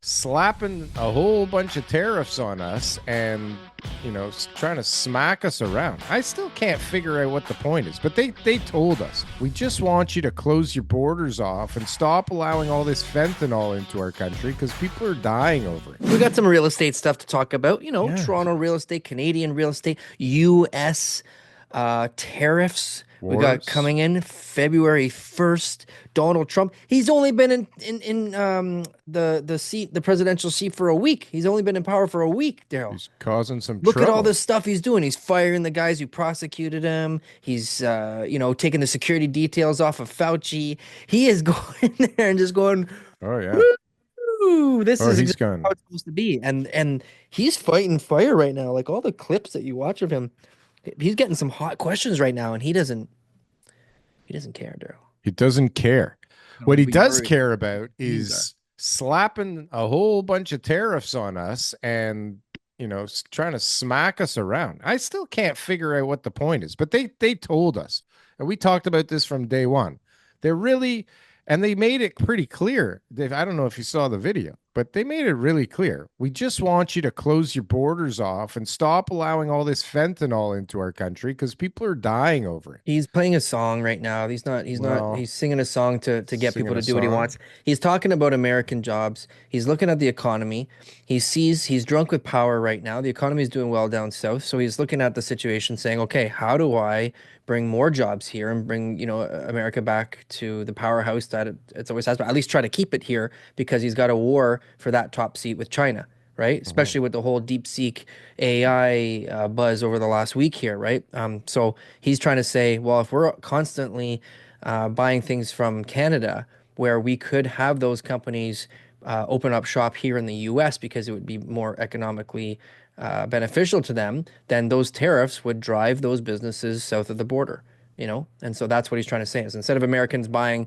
slapping a whole bunch of tariffs on us and trying to smack us around. I still can't figure out what the point is, but they told us, we just want you to close your borders off and stop allowing all this fentanyl into our country because people are dying over it. We got some real estate stuff to talk about. Yeah. Toronto real estate, Canadian real estate, U.S. Tariffs. We got Wars. coming in February 1st. Donald Trump. He's only been in the presidential seat for a week. He's only been in power for a week, Daryl. He's causing some Look at all trouble. this stuff he's doing. He's firing the guys who prosecuted him. He's taking the security details off of Fauci. He is going in there and just going, Oh yeah. ooh, this Oh, is he's exactly how gone. it's supposed to be. And he's fighting fire right now. Like all the clips that you watch of him, he's getting some hot questions right now, and he doesn't care, Daryl. He doesn't care. No, What he but you're does worried. care about You are. is slapping a whole bunch of tariffs on us and trying to smack us around. I still can't figure out what the point is, but they told us, and we talked about this from day one. They're really, and they made it pretty clear. I don't know if you saw the video, but they made it really clear. We just want you to close your borders off and stop allowing all this fentanyl into our country because people are dying over it. He's playing a song right now. Well, He's singing a song to get people singing to a do what he song. wants. He's talking about American jobs. He's looking at the economy. He's drunk with power right now. The economy is doing well down south. So he's looking at the situation saying, okay, how do I bring more jobs here and bring, America back to the powerhouse that it's always has, but at least try to keep it here because he's got a war for that top seat with China, right? Mhm. Especially with the whole DeepSeek AI buzz over the last week here, right? So he's trying to say, well, if we're constantly buying things from Canada, where we could have those companies open up shop here in the US because it would be more economically beneficial to them, then those tariffs would drive those businesses south of the border, And so that's what he's trying to say is instead of Americans buying,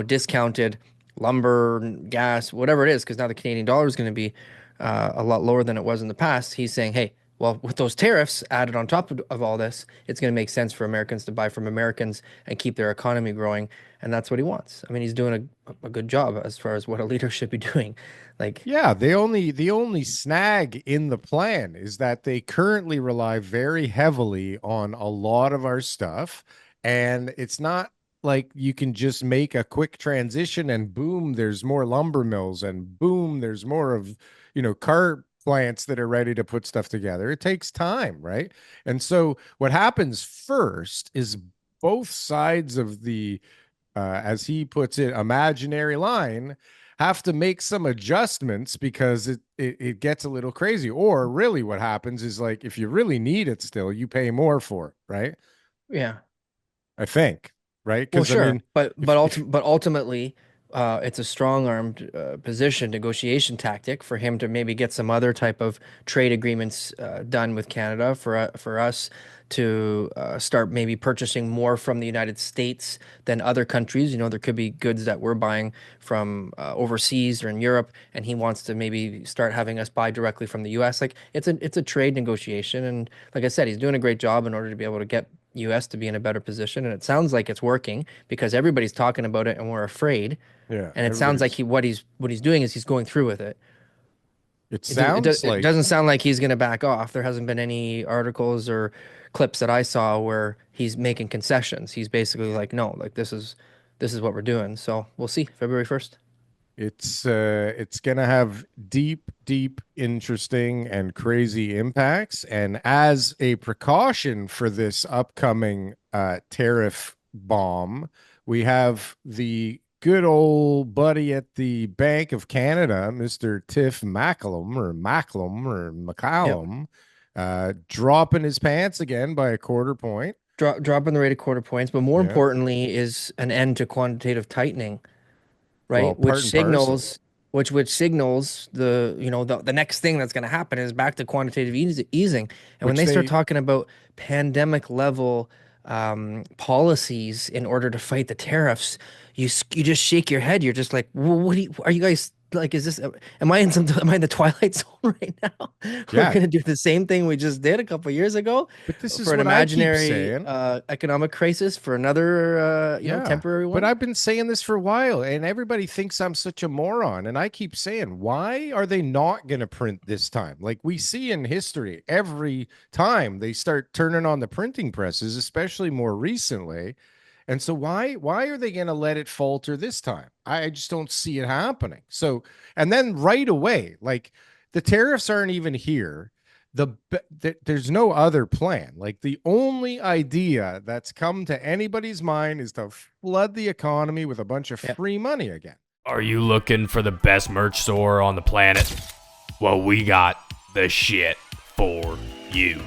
discounted lumber, gas, whatever it is, because now the Canadian dollar is going to be a lot lower than it was in the past. He's saying, hey, well, with those tariffs added on top of all this, it's going to make sense for Americans to buy from Americans and keep their economy growing. And that's what he wants. I mean, he's doing a good job as far as what a leader should be doing. Like, Yeah, the only snag in the plan is that they currently rely very heavily on a lot of our stuff, and it's not like you can just make a quick transition and boom, there's more lumber mills and boom, there's more of, car plants that are ready to put stuff together. It takes time, right? And so what happens first is both sides of the as he puts it, imaginary line, have to make some adjustments because it gets a little crazy. Or really, what happens is like if you really need it still, you pay more for it, right? yeah. I think, right? Well, Because I sure, mean, if but ultimately, it's a strong-armed position negotiation tactic for him to maybe get some other type of trade agreements done with Canada for us to start maybe purchasing more from the United States than other countries. There could be goods that we're buying from overseas or in Europe, and he wants to maybe start having us buy directly from the U.S. Like it's a trade negotiation, and like I said, he's doing a great job in order to be able to get US to be in a better position. And it sounds like it's working because everybody's talking about it and we're afraid. yeah, And it sounds like everybody's. what he's doing is he's going through with it. It It sounds it like doesn't sound like he's going to back off. There hasn't been any articles or clips that I saw where he's making concessions. He's basically like, no, like this is what we're doing. So we'll see February 1st. it's gonna have deep, deep, interesting and crazy impacts. And as a precaution for this upcoming tariff bomb, we have the good old buddy at the Bank of Canada, Mr. Tiff Yep. McCallum, dropping his pants again by a quarter point. Dropping the rate of quarter points, but more Yeah. importantly is an end to quantitative tightening, Well, right? part and parcel. Which signals the next thing that's going to happen is back to quantitative easing. And when Which they start they talking about pandemic level policies in order to fight the tariffs, you just shake your head. You're just like, well, are you guys like, is this, am I in some, am I in the Twilight Zone right now? We're Yeah. going to do the same thing we just did a couple years ago But this for is an what I keep imaginary saying. economic crisis for another, Yeah. temporary But one. I've been saying this for a while, and everybody thinks I'm such a moron. And I keep saying, why are they not going to print this time? Like we see in history, every time they start turning on the printing presses, especially more recently. And so why are they going to let it falter this time? I just don't see it happening. So and then right away, like the tariffs aren't even here. There's no other plan. Like the only idea that's come to anybody's mind is to flood the economy with a bunch of Yeah. free money again. Are you looking for the best merch store on the planet? Well, we got the shit for you.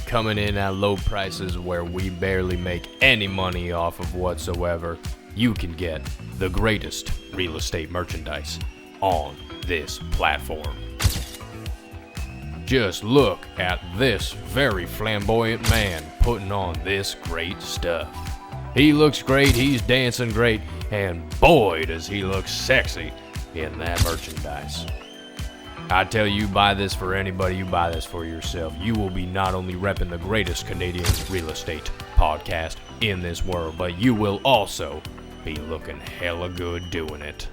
Coming in at low prices where we barely make any money off of whatsoever, you can get the greatest real estate merchandise on this platform. Just look at this very flamboyant man putting on this great stuff. He looks great, he's dancing great, and boy does he look sexy in that merchandise. I tell you, buy this for anybody, you buy this for yourself. You will be not only repping the greatest Canadian real estate podcast in this world, but you will also be looking hella good doing it.